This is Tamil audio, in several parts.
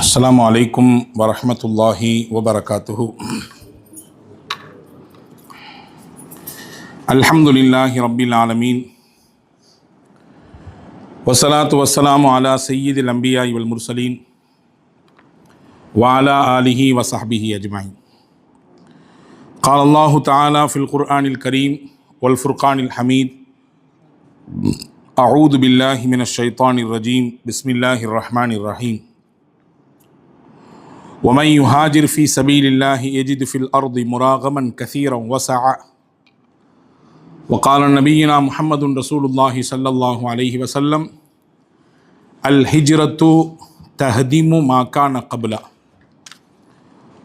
அஸ்ஸலாமு அலைக்கும் வரஹ்மத்துல்லாஹி வபரகாத்துஹு. அல்ஹம்துலில்லாஹி ரப்பில் ஆலமீன். வஸ்ஸலாத்து வஸ்ஸலாமு அலா சய்யிதில் அம்பியாஇ வல் முர்சலீன் வ அலா ஆலிஹி வ ஸஹ்பிஹி அஜ்மஈன். قال الله تعالى في القرآن الكريم والفرقان الحميد. أعوذ بالله من الشيطان الرجيم. بسم الله الرحمن الرحيم. ومن يهاجر في سبيل الله يجد في الأرض مراغما كثيرا وسعا. وقال نبينا محمد رسول الله صلى الله عليه وسلم الهجرة تهدم ما كان قبله.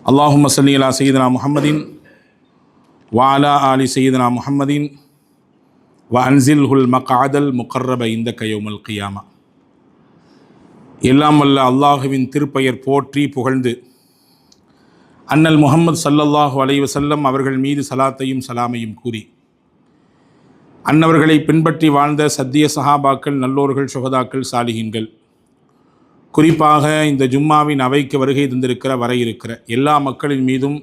اللهم صل على سيدنا محمد وعلى آل سيدنا محمد وأنزله المقعد المقرب عندك يوم القيامة. எல்லாம் வல்ல அல்லாஹுவின் திருப்பெயர் போற்றி புகழ்ந்து அன்னல் முஹம்மது ஸல்லல்லாஹு அலைஹி வஸல்லம் அவர்கள் மீது சலாத்தையும் சலாமையும் கூறி அன்னவர்களை பின்பற்றி வாழ்ந்த சத்திய சஹாபாக்கள், நல்லோர்கள், சுஹதாக்கள், சாலிஹீன்கள், குறிப்பாக இந்த ஜும்மாவின் அவைக்கு வருகை தந்திருக்கிற வர இருக்கிற எல்லா மக்களின் மீதும்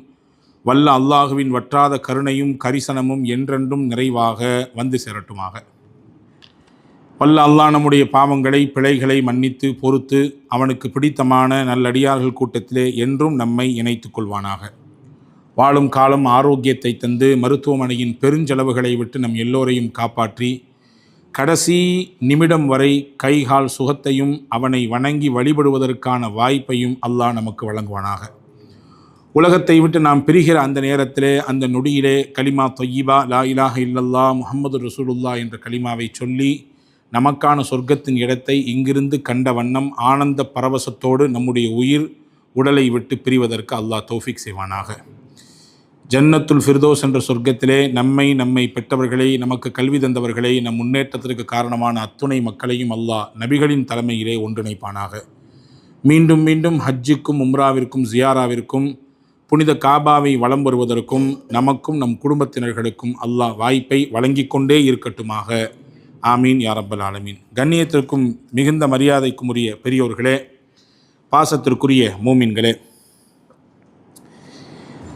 வல்ல அல்லாஹுவின் வற்றாத கருணையும் கரிசனமும் என்றென்றும் நிறைவாக வந்து சேரட்டுமாக. வல்ல அல்லாஹ் நம்முடைய பாவங்களை, பிழைகளை மன்னித்து பொறுத்து அவனுக்கு பிடித்தமான நல்லடியார்கள் கூட்டத்திலே என்றும் நம்மை இணைத்துக் கொள்வானாக. வாழும் காலம் ஆரோக்கியத்தை தந்து மருத்துவமனையின் பெருஞ்செலவுகளை விட்டு நம் எல்லோரையும் காப்பாற்றி கடைசி நிமிடம் வரை கைகால் சுகத்தையும் அவனை வணங்கி வழிபடுவதற்கான வாய்ப்பையும் அல்லாஹ் நமக்கு வழங்குவானாக. உலகத்தை விட்டு நாம் பிரிகிற அந்த நேரத்திலே, அந்த நொடியிலே கலிமா தொய்யிபா லா இலாஹ இல்லல்லாஹ் முஹம்மது ரசூலுல்லாஹ் என்ற கலிமாவை சொல்லி நமக்கான சொர்க்கத்தின் இடத்தை இங்கிருந்து கண்ட வண்ணம் ஆனந்த பரவசத்தோடு நம்முடைய உயிர் உடலை விட்டு பிரிவதற்கு அல்லாஹ் தௌஃபீக் செய்வானாக. ஜன்னத்துல் ஃபிர்தோஸ் என்ற சொர்க்கத்திலே நம்மை பெற்றவர்களை, நமக்கு கல்வி தந்தவர்களை, நம் முன்னேற்றத்திற்கு காரணமான அத்துணை மக்களையும் அல்லாஹ் நபிகளின் தலைமையிலே ஒன்றிணைப்பானாக. மீண்டும் மீண்டும் ஹஜ்ஜுக்கும் உம்ராவிற்கும் ஜியாராவிற்கும் புனித காபாவை வலம் வருவதற்கும் நமக்கும் நம் குடும்பத்தினர்களுக்கும் அல்லாஹ் வாய்ப்பை வழங்கி கொண்டே இருக்கட்டுமாக. ஆமீன் யா ரப்பல் ஆலமீன். கண்ணியத்திற்கும் மிகுந்த மரியாதைக்கும் உரிய பெரியோர்களே, பாசத்திற்குரிய மூமின்களே,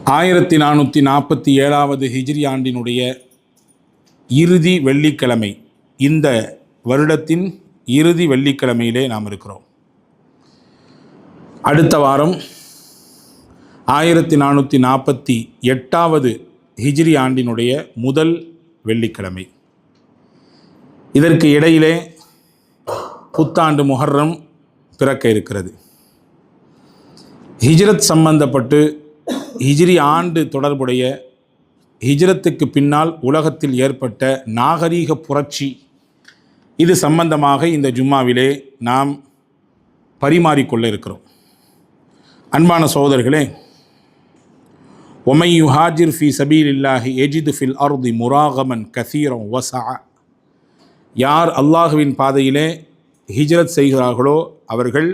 1447 ஹிஜ்ரி ஆண்டினுடைய இறுதி வெள்ளிக்கிழமை, இந்த வருடத்தின் இறுதி வெள்ளிக்கிழமையிலே நாம் இருக்கிறோம். அடுத்த வாரம் 1448 ஹிஜ்ரி ஆண்டினுடைய முதல் வெள்ளிக்கிழமை. இதற்கு இடையிலே புத்தாண்டு முஹர்ரம் பிறக்க இருக்கிறது. ஹிஜ்ரத் சம்பந்தப்பட்டு ஹிஜ்ரி ஆண்டு தொடர்புடைய ஹிஜ்ரத்துக்கு பின்னால் உலகத்தில் ஏற்பட்ட நாகரீக புரட்சி, இது சம்பந்தமாக இந்த ஜும்மாவிலே நாம் பரிமாறிக்கொள்ள இருக்கிறோம். அன்பான சகோதரர்களே, ஒமை யுஹாஜிர் ஃபி சபீலில்லாஹி எஜிது ஃபில் அர்தி முராகமன் கசீரம் வஸா. யார் அல்லாஹுவின் பாதையிலே ஹிஜ்ரத் செய்கிறார்களோ அவர்கள்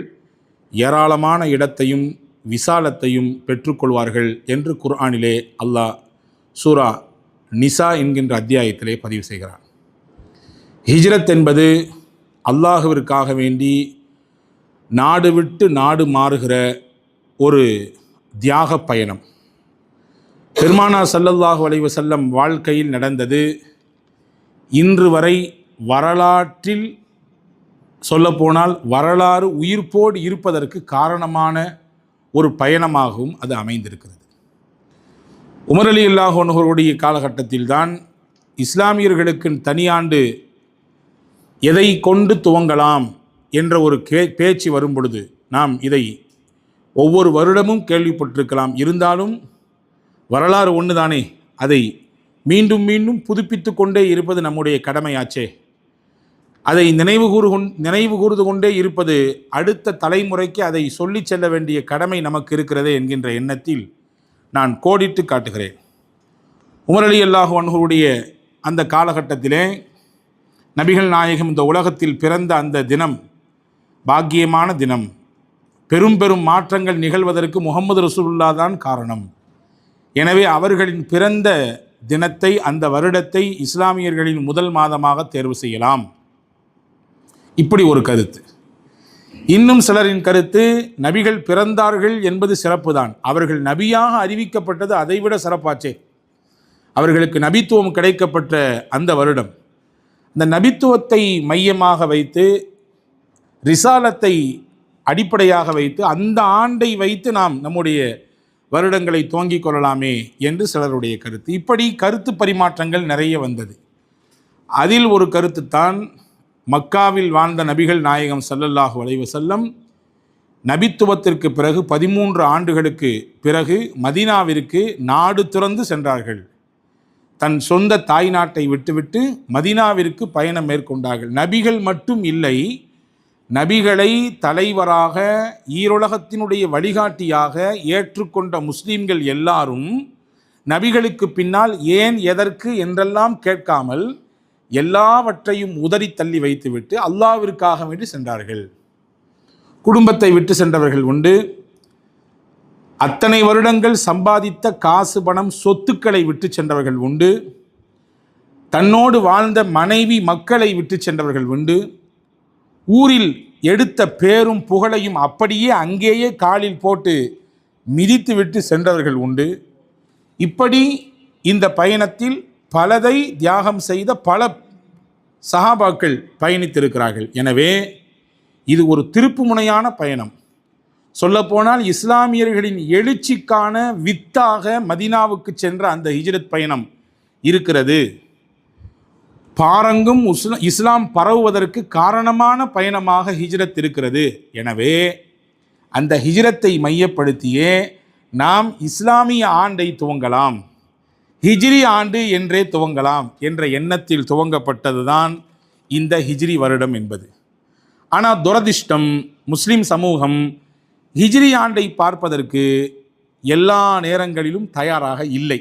ஏராளமான இடத்தையும் விசாலத்தையும் பெற்றுக்கொள்வார்கள் என்று குர்ஆனிலே அல்லாஹ் சூரா நிசா என்கின்ற அத்தியாயத்திலே பதிவு செய்கிறார். ஹிஜ்ரத் என்பது அல்லாஹுவிற்காக வேண்டி நாடு விட்டு நாடு மாறுகிற ஒரு தியாக பயணம். பெருமானார் ஸல்லல்லாஹு அலைஹி வஸல்லம் வாழ்க்கையில் நடந்தது இன்று வரை வரலாற்றில் சொல்லப்போனால் வரலாறு உயிர்ப்போடு இருப்பதற்கு காரணமான ஒரு பயணமாகவும் அது அமைந்திருக்கிறது. உமர் ரலியல்லாஹு அன்ஹுவுடைய காலகட்டத்தில்தான் இஸ்லாமியர்களுக்கு தனியாண்டு எதை கொண்டு துவங்கலாம் என்ற ஒரு பேச்சு வரும் பொழுது நாம் இதை ஒவ்வொரு வருடமும் கேள்விப்பட்டிருக்கலாம். இருந்தாலும் வரலாறு ஒன்று தானே, அதை மீண்டும் மீண்டும் புதுப்பித்து கொண்டே இருப்பது நம்முடைய கடமையாச்சே. அதை நினைவு கூர்ந்து கொண்டே இருப்பது அடுத்த தலைமுறைக்கு அதை சொல்லி செல்ல வேண்டிய கடமை நமக்கு இருக்கிறதே என்கின்ற எண்ணத்தில் நான் கோடிட்டு காட்டுகிறேன். உமர் ரலியல்லாஹு அன்ஹுவுடைய அந்த காலகட்டத்திலே நபிகள் நாயகம் இந்த உலகத்தில் பிறந்த அந்த தினம் பாக்கியமான தினம். பெரும் பெரும் மாற்றங்கள் நிகழ்வதற்கு முஹம்மது ரசூலுல்லாஹ் தான் காரணம். எனவே அவர்களின் பிறந்த தினத்தை, அந்த வருடத்தை இஸ்லாமியர்களின் முதல் மாதமாக தேர்வு செய்யலாம் இப்படி ஒரு கருத்து. இன்னும் சிலரின் கருத்து, நபிகள் பிறந்தார்கள் என்பது சிறப்பு தான், அவர்கள் நபியாக அறிவிக்கப்பட்டது அதைவிட சிறப்பாச்சே. அவர்களுக்கு நபித்துவம் கிடைக்கப்பட்ட அந்த வருடம், இந்த நபித்துவத்தை மையமாக வைத்து, ரிசாலத்தை அடிப்படையாக வைத்து, அந்த ஆண்டை வைத்து நாம் நம்முடைய வருடங்களை துவங்கிக் கொள்ளலாமே என்று சிலருடைய கருத்து. இப்படி கருத்து பரிமாற்றங்கள் நிறைய வந்தது. அதில் ஒரு கருத்துத்தான், மக்காவில் வாழ்ந்த நபிகள் நாயகம் ஸல்லல்லாஹு அலைஹி வஸல்லம் நபித்துவத்திற்கு பிறகு 13 ஆண்டுகளுக்கு பிறகு மதீனாவிற்கு நாடு துறந்து சென்றார்கள். தன் சொந்த தாய் நாட்டை விட்டுவிட்டு மதீனாவிற்கு பயணம் மேற்கொண்டார்கள். நபிகள் மட்டும் இல்லை, நபிகளை தலைவராக, ஈருலகத்தினுடைய வழிகாட்டியாக ஏற்றுக்கொண்ட முஸ்லீம்கள் எல்லாரும் நபிகளுக்கு பின்னால் ஏன் எதற்கு என்றெல்லாம் கேட்காமல் எல்லாவற்றையும் உதறி தள்ளி வைத்துவிட்டு அல்லாஹ்விற்காக வேண்டி சென்றார்கள். குடும்பத்தை விட்டு சென்றவர்கள் உண்டு. அத்தனை வருடங்கள் சம்பாதித்த காசு பணம் சொத்துக்களை விட்டு சென்றவர்கள் உண்டு. தன்னோடு வாழ்ந்த மனைவி மக்களை விட்டு சென்றவர்கள் உண்டு. ஊரில் எடுத்த பேரும் புகழையும் அப்படியே அங்கேயே காலில் போட்டு மிதித்து விட்டு சென்றவர்கள் உண்டு. இப்படி இந்த பயணத்தில் பலதை தியாகம் செய்த பல சஹாபாக்கள் பயணித்திருக்கிறார்கள். எனவே இது ஒரு திருப்புமுனையான பயணம். சொல்லப்போனால் இஸ்லாமியர்களின் எழுச்சிக்கான வித்தாக மதீனாவுக்கு சென்ற அந்த ஹிஜ்ரத் பயணம் இருக்கிறது. பாரங்கும் இஸ்லாம் பரவுவதற்கு காரணமான பயணமாக ஹிஜ்ரத் இருக்கிறது. எனவே அந்த ஹிஜ்ரத்தை மையப்படுத்தியே நாம் இஸ்லாமிய ஆண்டை துவங்கலாம், ஹிஜ்ரி ஆண்டு என்றே துவங்கலாம் என்ற எண்ணத்தில் துவங்கப்பட்டது தான் இந்த ஹிஜ்ரி வருடம் என்பது. ஆனால் துரதிர்ஷ்டம், முஸ்லிம் சமூகம் ஹிஜ்ரி ஆண்டை பார்ப்பதற்கு எல்லா நேரங்களிலும் தயாராக இல்லை.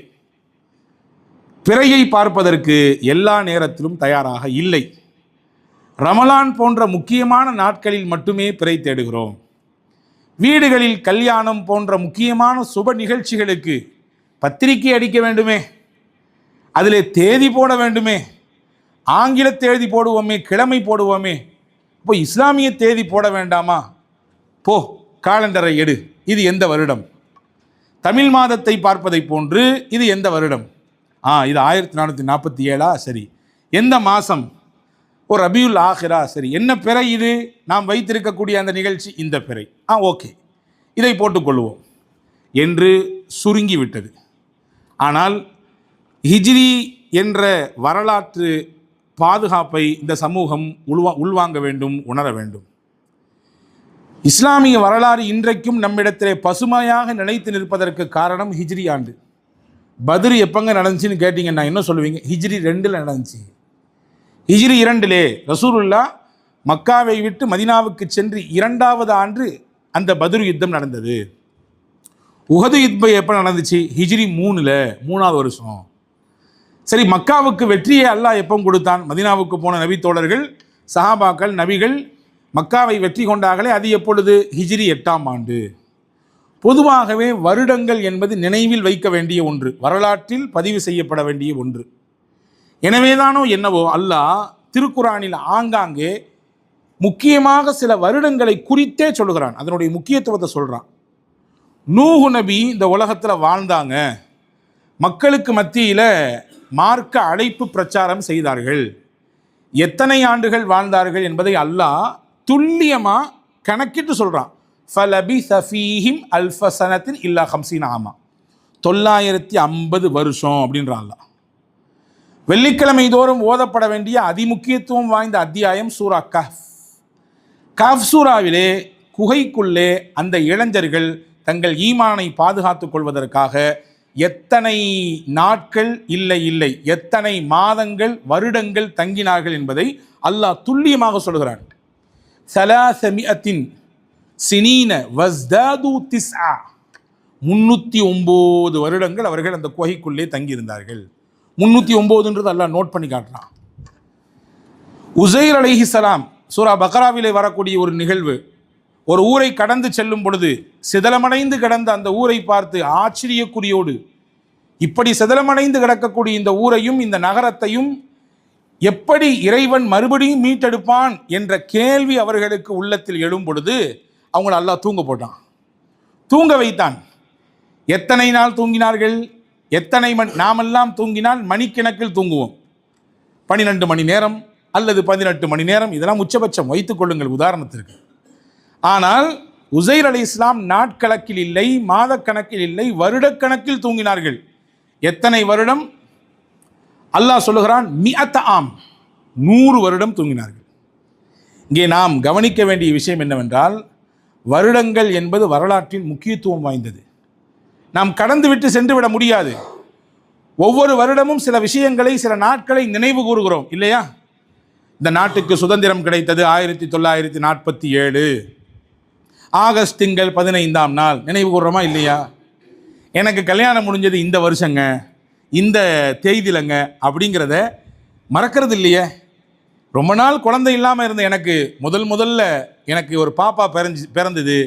பிறையை பார்ப்பதற்கு எல்லா நேரத்திலும் தயாராக இல்லை. ரமலான் போன்ற முக்கியமான நாட்களில் மட்டுமே பிறை தேடுகிறோம். வீடுகளில் கல்யாணம் போன்ற முக்கியமான சுப நிகழ்ச்சிகளுக்கு பத்திரிகை அடிக்க வேண்டுமே, அதில் தேதி போட வேண்டுமே, ஆங்கில தேதி போடுவோமே, கிழமை போடுவோமே. இப்போ இஸ்லாமிய தேதி போட வேண்டாமா? போ, காலண்டரை எடு, இது எந்த வருடம்? தமிழ் மாதத்தை பார்ப்பதை போன்று இது எந்த வருடம்? இது 1447 சரி. எந்த மாதம்? ஒரு ரபியுல் ஆஹிரா சரி. என்ன பிறை இது? நாம் வைத்திருக்கக்கூடிய அந்த நிகழ்ச்சி இந்த பிறை. ஓகே, இதை போட்டுக்கொள்வோம் என்று சுருங்கிவிட்டது. ஆனால் ஹிஜ்ரி என்ற வரலாற்று பாதுகாப்பை இந்த சமூகம் உள்வாங்க வேண்டும், உணர வேண்டும். இஸ்லாமிய வரலாறு இன்றைக்கும் நம்மிடத்திலே பசுமையாக நிலைத்து நிற்பதற்கு காரணம் ஹிஜ்ரி ஆண்டு. பத்ர் எப்பங்க நடந்துச்சுன்னு கேட்டிங்கன்னா என்ன சொல்லுவீங்க? ஹிஜ்ரி 2 நடந்துச்சு. ஹிஜ்ரி 2 ரசூலுல்லாஹ் மக்காவை விட்டு மதீனாவுக்கு சென்று 2வது ஆண்டு அந்த பத்ர் யுத்தம் நடந்தது. உஹது யுத்தம் எப்போ நடந்துச்சு? ஹிஜ்ரி 3வது வருஷம். சரி, மக்காவுக்கு வெற்றியை அல்லாஹ் எப்போ கொடுத்தான்? மதீனாவுக்கு போன நபி தோழர்கள், சஹாபாக்கள், நபிகள் மக்காவை வெற்றி கொண்டார்களே, அது எப்பொழுது? ஹிஜ்ரி 8ஆம் ஆண்டு. பொதுவாகவே வருடங்கள் என்பது நினைவில் வைக்க வேண்டிய ஒன்று, வரலாற்றில் பதிவு செய்யப்பட வேண்டிய ஒன்று. எனவேதானோ என்னவோ அல்லாஹ் திருக்குரானில் ஆங்காங்கே முக்கியமாக சில வருடங்களை குறித்தே சொல்கிறான், அதனுடைய முக்கியத்துவத்தை சொல்கிறான். நூஹு நபி இந்த உலகத்தில் வாழ்ந்தாங்க, மக்களுக்கு மத்தியில் மார்க்க அழைப்பு பிரச்சாரம் செய்தார்கள். எத்தனை ஆண்டுகள் வாழ்ந்தார்கள் என்பதை அல்லாஹ் துல்லியமாக கணக்கிட்டு சொல்கிறான். ஃபலபிஸ ஃபீஹிம் அல்ஃப ஸனத்தின் இல்லா 50 ஆமா, 950 வருஷம் அப்படின்றான் அல்லாஹ். வெள்ளிக்கிழமை தோறும் ஓதப்பட வேண்டிய அதிமுக்கியத்துவம் வாய்ந்த அத்தியாயம் சூரா கஹ்ஃப். கஹ்ஃப் சூராவிலே குகைக்குள்ளே அந்த இளைஞர்கள் தங்கள் ஈமானை பாதுகாத்துக் கொள்வதற்காக எத்தனை நாட்கள் இல்லை எத்தனை மாதங்கள், வருடங்கள் தங்கினார்கள் என்பதை அல்லாஹ் துல்லியமாக சொல்கிறான். 300 சினீன வஸ்தாது 309 வருடங்கள் அவர்கள் அந்த குகைக்குள்ளே தங்கியிருந்தார்கள். 309ன்றது அல்லாஹ் நோட் பண்ணி காட்டுறான். உஸைர் அலைஹிஸ்ஸலாம் சூரா பக்ராவிலே வரக்கூடிய ஒரு நிகழ்வு, ஒரு ஊரை கடந்து செல்லும் பொழுது சிதலமடைந்து கிடந்த அந்த ஊரை பார்த்து ஆச்சரியக்குறியோடு, இப்படி சிதலமடைந்து கிடக்கக்கூடிய இந்த ஊரையும் இந்த நகரத்தையும் எப்படி இறைவன் மறுபடியும் மீட்டெடுப்பான் என்ற கேள்வி அவர்களுக்கு உள்ளத்தில் எழும் பொழுது அவங்கள அல்லாஹ் தூங்க போட்டான், தூங்க வைத்தான். எத்தனை நாள் தூங்கினார்கள்? நாமெல்லாம் தூங்கினால் மணிக்கணக்கில் தூங்குவோம். 12 மணி நேரம் அல்லது 18 மணி நேரம், இதெல்லாம் உச்சபட்சம் வைத்துக் கொள்ளுங்கள் உதாரணத்திற்கு. ஆனால் உசைர் அலைஹிஸ்ஸலாம் நாட்கணக்கில் இல்லை, மாதக்கணக்கில் இல்லை, வருடக்கணக்கில் தூங்கினார்கள். எத்தனை வருடம்? அல்லாஹ் சொல்லுகிறான், 100 ஆம், 100 வருடம் தூங்கினார்கள். இங்கே நாம் கவனிக்க வேண்டிய விஷயம் என்னவென்றால், வருடங்கள் என்பது வரலாற்றின் முக்கியத்துவம் வாய்ந்தது. நாம் கடந்து விட்டு சென்று விட முடியாது. ஒவ்வொரு வருடமும் சில விஷயங்களை, சில நாட்களை நினைவு கூறுகிறோம் இல்லையா? இந்த நாட்டுக்கு சுதந்திரம் கிடைத்தது 1947 ஆகஸ்ட் திங்கள் 15ஆம் நாள், நினைவு கூறுறோமா இல்லையா? எனக்கு கல்யாணம் முடிஞ்சது இந்த வருஷங்க, இந்த தேதியிலங்க அப்படிங்கிறத மறக்கிறது இல்லையே. ரொம்ப நாள் குழந்தை இல்லாமல் இருந்த எனக்கு முதல்ல எனக்கு ஒரு பாப்பா பிறந்தது.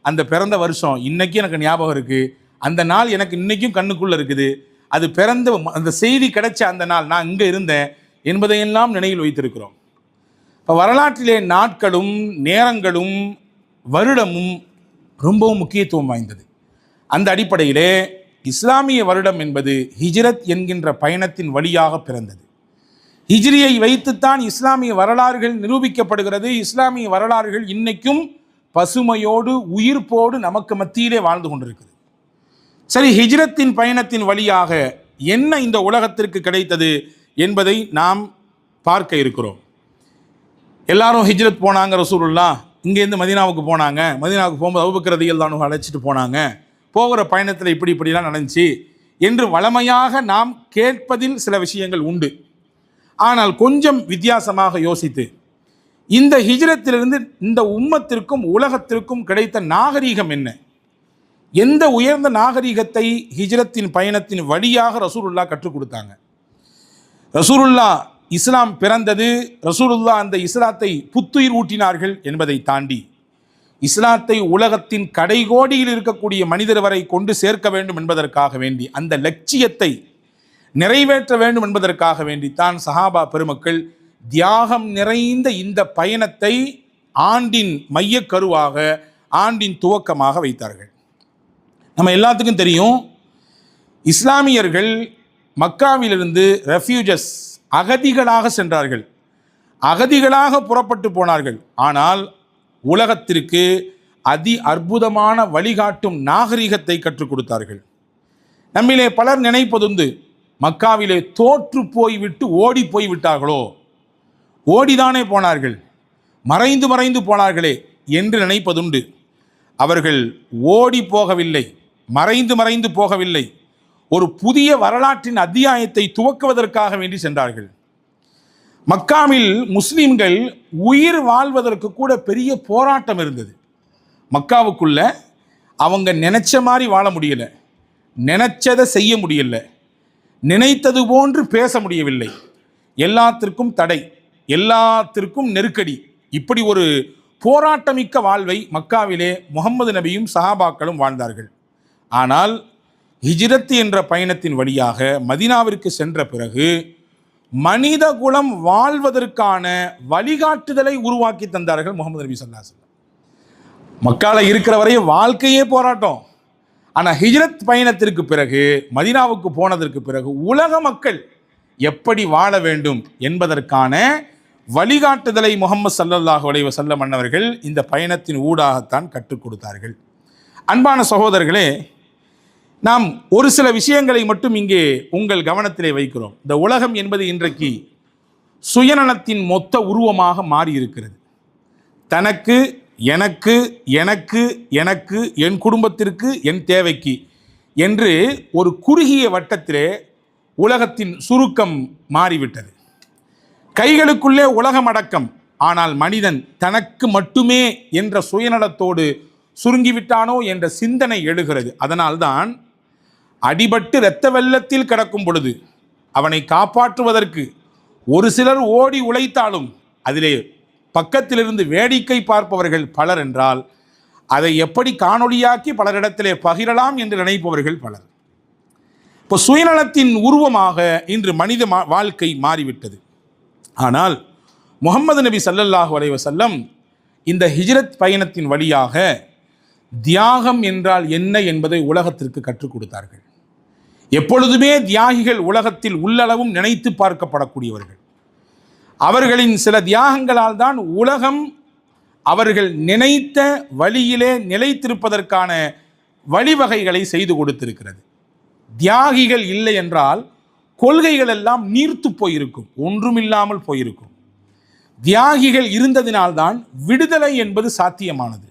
அந்த பிறந்த வருஷம் இன்னைக்கு எனக்கு ஞாபகம் இருக்குது. அந்த நாள் எனக்கு இன்றைக்கும் கண்ணுக்குள்ளே இருக்குது. அது பிறந்த அந்த செய்தி கிடைச்ச அந்த நாள் நான் இங்கே இருந்தேன் என்பதையெல்லாம் நினைவில் வைத்திருக்கிறோம். இப்போ வரலாற்றிலே நாட்களும் நேரங்களும் வருடமும் ரொம்பவும் முக்கியத்துவம் வாய்ந்தது. அந்த அடிப்படையிலே இஸ்லாமிய வருடம் என்பது ஹிஜ்ரத் என்கின்ற பயணத்தின் வழியாக பிறந்தது. ஹிஜ்ரியை வைத்துத்தான் இஸ்லாமிய வரலாறுகள் நிரூபிக்கப்படுகிறது. இஸ்லாமிய வரலாறுகள் இன்னைக்கும் பசுமையோடு உயிர்ப்போடு நமக்கு மத்தியிலே வாழ்ந்து கொண்டிருக்கிறது. சரி, ஹிஜ்ரத்தின் பயணத்தின் வழியாக என்ன இந்த உலகத்திற்கு கிடைத்தது என்பதை நாம் பார்க்க இருக்கிறோம். எல்லாரும் ஹிஜ்ரத் போனாங்க, ரசூலுல்லாஹ் இங்கேருந்து மதீனாவுக்கு போனாங்க. மதீனாவுக்கு போகும்போது அபூபக்கர் ரலியல்லாஹு அன்ஹு அழைச்சிட்டு போனாங்க. போகிற பயணத்தில் இப்படிலாம் நடந்துச்சு என்று வளமையாக நாம் கேட்பதில் சில விஷயங்கள் உண்டு. ஆனால் கொஞ்சம் வித்தியாசமாக யோசித்து, இந்த ஹிஜ்ரத்திலிருந்து இந்த உம்மத்திற்கும் உலகத்திற்கும் கிடைத்த நாகரீகம் என்ன? எந்த உயர்ந்த நாகரீகத்தை ஹிஜ்ரத்தின் பயணத்தின் வழியாக ரசூலுல்லாஹ் கற்றுக் கொடுத்தாங்க? ரசூலுல்லாஹ் இஸ்லாம் பிறந்தது, ரசூலுல்லாஹ் அந்த இஸ்லாத்தை புத்துயிர் ஊட்டினார்கள் என்பதை தாண்டி இஸ்லாத்தை உலகத்தின் கடைகோடியில் இருக்கக்கூடிய மனிதர் வரை கொண்டு சேர்க்க வேண்டும் என்பதற்காக வேண்டி, அந்த லட்சியத்தை நிறைவேற்ற வேண்டும் என்பதற்காக வேண்டி தான் சஹாபா பெருமக்கள் தியாகம் நிறைந்த இந்த பயணத்தை ஆண்டின் மையக்கருவாக, ஆண்டின் துவக்கமாக வைத்தார்கள். நம்ம எல்லாத்துக்கும் தெரியும், இஸ்லாமியர்கள் மக்காவிலிருந்து ரெஃப்யூஜஸ், அகதிகளாக சென்றார்கள், அகதிகளாக புறப்பட்டு போனார்கள். ஆனால் உலகத்திற்கு அற்புதமான வழிகாட்டும் நாகரிகத்தை கற்றுக் கொடுத்தார்கள். நம்மிலே பலர் நினைப்பதுண்டு, மக்காவிலே தோற்று போய்விட்டு ஓடி போய்விட்டார்களோ, ஓடிதானே போனார்கள், மறைந்து போனார்களே என்று நினைப்பதுண்டு. அவர்கள் ஓடி போகவில்லை, மறைந்து போகவில்லை, ஒரு புதிய வரலாற்றின் அத்தியாயத்தை துவக்குவதற்காக வேண்டி சென்றார்கள். மக்காவில் முஸ்லிம்கள் உயிர் வாழ்வதற்கு கூட பெரிய போராட்டம் இருந்தது. மக்காவுக்குள்ள அவங்க நினைச்ச மாதிரி வாழ முடியல, நினைச்சதை செய்ய முடியல, நினைத்தது போன்று பேச முடியவில்லை. எல்லாத்திற்கும் தடை, எல்லாத்திற்கும் நெருக்கடி. இப்படி ஒரு போராட்டமிக்க வாழ்வை மக்காவிலே முகமது நபியும் சஹாபாக்களும் வாழ்ந்தார்கள். ஆனால் ஹிஜ்ரத் என்ற பயணத்தின் வழியாக மதீனாவிற்கு சென்ற பிறகு மனித குலம் வாழ்வதற்கான வழிகாட்டுதலை உருவாக்கி தந்தார்கள் முகமது நபி ஸல்லல்லாஹு அலைஹி வஸல்லம். மக்கால இருக்கிற வரை வாழ்க்கையே போராட்டம். ஆனால் ஹிஜ்ரத் பயணத்திற்கு பிறகு, மதீனாவுக்கு போனதற்கு பிறகு உலக மக்கள் எப்படி வாழ வேண்டும் என்பதற்கான வழிகாட்டுதலை முஹம்மது ஸல்லல்லாஹு அலைஹி வஸல்லம் அன்னவர்கள் இந்த பயணத்தின் ஊடாகத்தான் கற்றுக் கொடுத்தார்கள். அன்பான சகோதரர்களே, நாம் ஒரு சில விஷயங்களை மட்டும் இங்கே உங்கள் கவனத்திலே வைக்கிறோம். இந்த உலகம் என்பது இன்றைக்கு சுயநலத்தின் மொத்த உருவமாக மாறி இருக்கிறது. தனக்கு, எனக்கு, எனக்கு, எனக்கு, என் குடும்பத்திற்கு, என் தேவைக்கு என்று ஒரு குறுகிய வட்டத்திலே உலகத்தின் சுருக்கம் மாறிவிட்டது. கைகளுக்குள்ளே உலகம் அடக்கம். ஆனால் மனிதன் தனக்கு மட்டுமே என்ற சுயநலத்தோடு சுருங்கிவிட்டானோ என்ற சிந்தனை எழுகிறது. அதனால்தான் அடிபட்டு இரத்த வெள்ளத்தில் கிடக்கும் பொழுது அவனை காப்பாற்றுவதற்கு ஒரு சிலர் ஓடி உழைத்தாலும் அதிலே பக்கத்திலிருந்து வேடிக்கை பார்ப்பவர்கள் பலர் என்றால், அதை எப்படி காணொளியாக்கி பலரிடத்திலே பகிரலாம் என்று நினைப்பவர்கள் பலர். இப்போ சுயநலத்தின் உருவமாக இன்று மனித வாழ்க்கை மாறிவிட்டது. ஆனால் முஹம்மது நபி ஸல்லல்லாஹு அலைஹி வஸல்லம் இந்த ஹிஜ்ரத் பயணத்தின் வழியாக தியாகம் என்றால் என்ன என்பதை உலகத்திற்கு கற்றுக் கொடுத்தார்கள். எப்பொழுதுமே தியாகிகள் உலகத்தில் உள்ளளவும் நினைத்து பார்க்கப்படக்கூடியவர்கள். அவர்களின் சில தியாகங்களால் தான் உலகம் அவர்கள் நினைத்த வழியிலே நிலைத்திருப்பதற்கான வழிவகைகளை செய்து கொடுத்திருக்கிறது. தியாகிகள் இல்லை என்றால் கொள்கைகள் எல்லாம் நீர்த்து போயிருக்கும், ஒன்றுமில்லாமல் போயிருக்கும். தியாகிகள் இருந்ததினால்தான் விடுதலை என்பது சாத்தியமானது.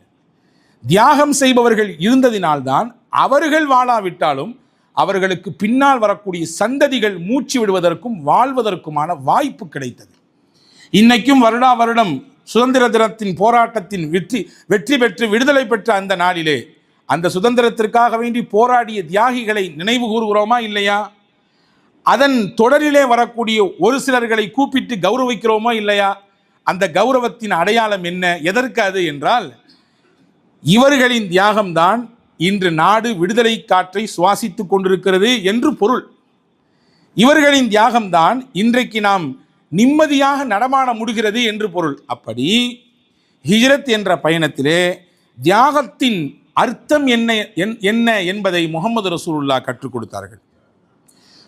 தியாகம் செய்பவர்கள் இருந்ததினால்தான் அவர்கள் வாழாவிட்டாலும் அவர்களுக்கு பின்னால் வரக்கூடிய சந்ததிகள் மூச்சு விடுவதற்கும் வாழ்வதற்குமான வாய்ப்பு கிடைத்தது. இன்னைக்கும் வருடா வருடம் சுதந்திர தினத்தின் போராட்டத்தின் வெற்றி பெற்று விடுதலை பெற்ற அந்த நாளிலே அந்த சுதந்திரத்திற்காக வேண்டி போராடிய தியாகிகளை நினைவு கூறுகிறோமா இல்லையா? அதன் தொடரிலே வரக்கூடிய ஒரு சிலர்களை கூப்பிட்டு கௌரவிக்கிறோமா இல்லையா? அந்த கௌரவத்தின் அடையாளம் என்ன, எதற்கு அது என்றால், இவர்களின் தியாகம்தான் இன்று நாடு விடுதலை காற்றை சுவாசித்துக் கொண்டிருக்கிறது என்று பொருள். இவர்களின் தியாகம்தான் இன்றைக்கு நாம் நிம்மதியாக நடமாட முடிகிறது என்று பொருள். அப்படி ஹிஜ்ரத் என்ற பயணத்திலே தியாகத்தின் அர்த்தம் என்ன என்பதை முஹம்மது ரசூலுல்லாஹ் கற்றுக் கொடுத்தார்கள்.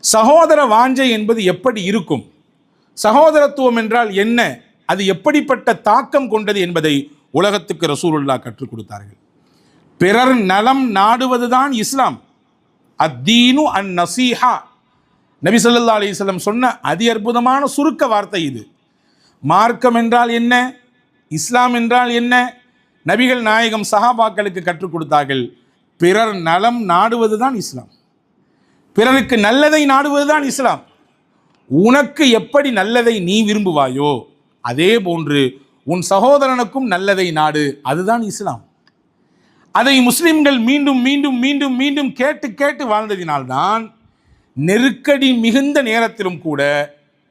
சகோதர வாஞ்சை என்பது எப்படி இருக்கும், சகோதரத்துவம் என்றால் என்ன, அது எப்படிப்பட்ட தாக்கம் கொண்டது என்பதை உலகத்துக்கு ரசூலுல்லாஹ் கற்றுக் கொடுத்தார்கள். பிறர் நலம் நாடுவதுதான் இஸ்லாம். அத்தீனு அன் நசீஹா, நபி ஸல்லல்லாஹு அலைஹி வஸல்லம் சொன்ன அதி அற்புதமான சுருக்க வார்த்தை இது. மார்க்கம் என்றால் என்ன, இஸ்லாம் என்றால் என்ன, நபிகள் நாயகம் சஹாபாக்களுக்கு கற்றுக் கொடுத்தார்கள். பிறர் நலம் நாடுவதுதான் இஸ்லாம், பிறருக்கு நல்லதை நாடுவதுதான் இஸ்லாம். உனக்கு எப்படி நல்லதை நீ விரும்புவாயோ அதே போன்று உன் சகோதரனுக்கும் நல்லதை நாடு, அதுதான் இஸ்லாம். அதை முஸ்லிம்கள் மீண்டும் மீண்டும் மீண்டும் மீண்டும் கேட்டு கேட்டு வாழ்ந்ததினால்தான் நெருக்கடி மிகுந்த நேரத்திலும் கூட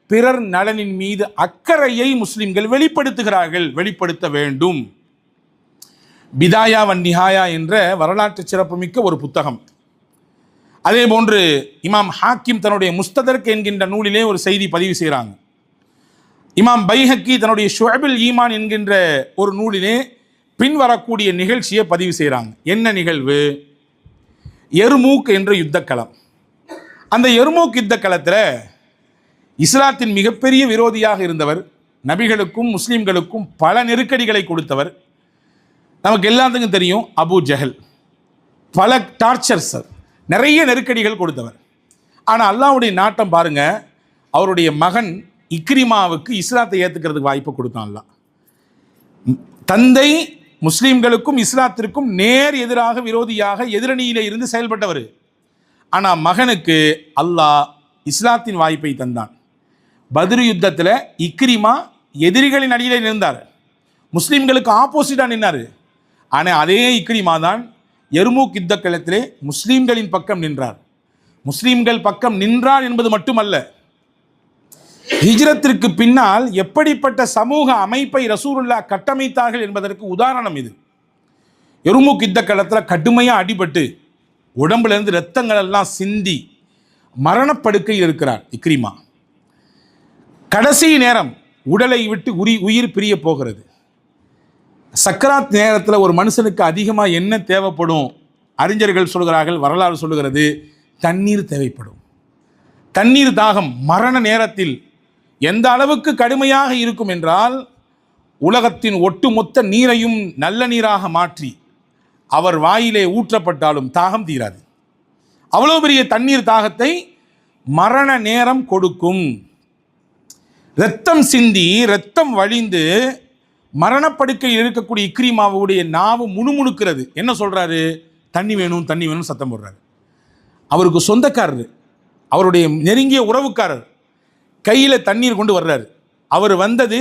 பிறர் நலனின் மீது அக்கறையை முஸ்லிம்கள் வெளிப்படுத்துகிறார்கள், வெளிப்படுத்த வேண்டும். பிதாயா வன் நிஹாயா என்ற வரலாற்று சிறப்புமிக்க ஒரு புத்தகம். அதே போன்று இமாம் ஹாக்கிம் தன்னுடைய முஸ்ததர்க் என்கின்ற நூலிலே ஒரு செய்தி பதிவு செய்கிறாங்க. இமாம் பைஹக்கி தன்னுடைய ஷுஅபுல் ஈமான் என்கின்ற ஒரு நூலிலே பின்வரக்கூடிய நிகழ்ச்சியை பதிவு செய்கிறாங்க. என்ன நிகழ்வு? எர்மூக் என்ற யுத்தக்களம். அந்த எர்மூக் யுத்தக்களத்தில் இஸ்லாத்தின் மிகப்பெரிய விரோதியாக இருந்தவர், நபிகளுக்கும் முஸ்லீம்களுக்கும் பல நெருக்கடிகளை கொடுத்தவர், நமக்கு எல்லாத்துக்கும் தெரியும், அபூ ஜஹல். பல டார்ச்சர்ஸ், நிறைய நெருக்கடிகள் கொடுத்தவர். ஆனால் அல்லாஹ்வுடைய நாட்டம் பாருங்க, அவருடைய மகன் இக்ரிமாவுக்கு இஸ்லாத்தை ஏற்றுக்கிறதுக்கு வாய்ப்பு கொடுத்தான் அல்லாஹ். தந்தை முஸ்லீம்களுக்கும் இஸ்லாத்திற்கும் நேர் எதிராக விரோதியாக எதிரணியிலே இருந்து செயல்பட்டவர். ஆனால் மகனுக்கு அல்லாஹ் இஸ்லாத்தின் வாய்ப்பை தந்தான். பத்ரு யுத்தத்தில் இக்ரிமா எதிரிகளின் அடியிலே நின்றார், முஸ்லீம்களுக்கு ஆப்போசிட்டாக நின்றார். ஆனால் அதே இக்ரிமா தான் எர்மூக் யுத்த களத்திலே முஸ்லீம்களின் பக்கம் நின்றார். முஸ்லீம்கள் பக்கம் நின்றார் என்பது மட்டுமல்ல, ஹிஜ்ரத்திற்கு பின்னால் எப்படிப்பட்ட சமூக அமைப்பை ரசூலுல்லாஹ் கட்டமைத்தார்கள் என்பதற்கு உதாரணம் இது. எர்மூக் யுத்த களத்தில் கடுமையாக அடிபட்டு உடம்புலேருந்து இரத்தங்கள் எல்லாம் சிந்தி மரணப்படுக்கையில் இருக்கிறார் இக்ரிமா. கடைசி நேரம் உடலை விட்டு உயிர் பிரிய போகிறது. சக்கராத் நேரத்தில் ஒரு மனுஷனுக்கு அதிகமாக என்ன தேவைப்படும்? அறிஞர்கள் சொல்கிறார்கள், வரலாறு சொல்லுகிறது, தண்ணீர் தேவைப்படும். தண்ணீர் தாகம் மரண நேரத்தில் எந்த அளவுக்கு கடுமையாக இருக்கும் என்றால், உலகத்தின் ஒட்டுமொத்த நீரையும் நல்ல நீராக மாற்றி அவர் வாயிலே ஊற்றப்பட்டாலும் தாகம் தீராது. அவ்வளோ பெரிய தண்ணீர் தாகத்தை மரண நேரம் கொடுக்கும். இரத்தம் சிந்தி இரத்தம் வழிந்து மரணப்படுக்கையில் இருக்கக்கூடிய இக்ரிமாவுடைய நாவு முணுமுணுக்கிறது. என்ன சொல்றாரு? தண்ணி வேணும் தண்ணி வேணும் சத்தம் போடுறாரு. அவருக்கு சொந்தக்காரர், அவருடைய நெருங்கிய உறவுக்காரர் கையில் தண்ணீர் கொண்டு வர்றாரு. அவர் வந்தது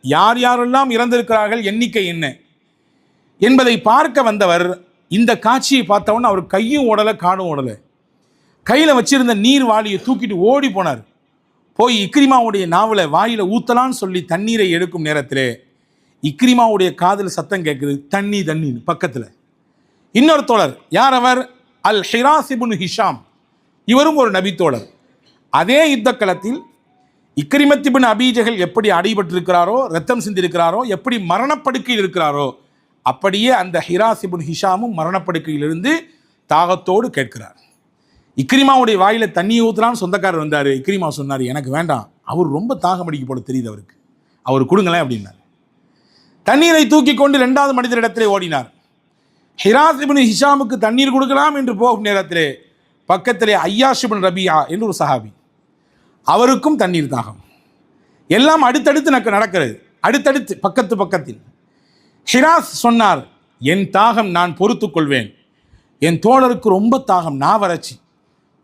யார் யாரெல்லாம் இறந்திருக்கிறார்கள், எண்ணிக்கை என்ன என்பதை பார்க்க வந்தவர் இந்த காட்சியை பார்த்தவொன்னு அவர் கையும் ஓடலை காடும் ஓடலை. கையில் வச்சிருந்த நீர் வாளியை தூக்கிட்டு ஓடி போனார். போய் இக்ரிமாவுடைய நாவலை வாயில் ஊத்தலான்னு சொல்லி தண்ணீரை எடுக்கும் நேரத்தில் இக்ரிமாவுடைய காதில் சத்தம் கேட்குது, தண்ணி தண்ணின்னு. பக்கத்தில் இன்னொரு தோழர், யார் அவர்? அல் ஹிராஸ் இப்னு ஹிஷாம். இவரும் ஒரு நபி தோழர். அதே யுத்த களத்தில் இக்ரிமத் இப்னு அபீ ஜஹல் எப்படி அடிபட்டிருக்கிறாரோ, ரத்தம் சிந்திருக்கிறாரோ, எப்படி மரணப்படுக்கையில் இருக்கிறாரோ, அப்படியே அந்த ஹிராஸ் இப்னு ஹிஷாமும் மரணப்படுக்கையிலிருந்து தாகத்தோடு கேட்கிறார். இக்ரிமாவுடைய வாயில தண்ணி ஊற்றுறான்னு சொந்தக்காரர் வந்தார். இக்ரிமா சொன்னார், எனக்கு வேண்டாம், அவர் ரொம்ப தாகம் அடிக்க போல தெரியுது, அவர் கொடுங்களேன் அப்படின்னார். தண்ணீரை தூக்கி கொண்டு 2வது மனிதரிடத்திலே ஓடினார். ஹிராஸ் இப்னு ஹிஷாமுக்கு தண்ணீர் கொடுக்கலாம் என்று போகும் நேரத்திலே பக்கத்திலே ஐயாஷ் இப்னு ரபியா என்று ஒரு சஹாபி, அவருக்கும் தண்ணீர் தாகம். எல்லாம் அடுத்தடுத்து நடக்கிறது, அடுத்தடுத்து பக்கத்தில். ஹிராஸ் சொன்னார், என் தாகம் நான் பொறுத்து கொள்வேன், என் தோழருக்கு ரொம்ப தாகம், நான் வறட்சி,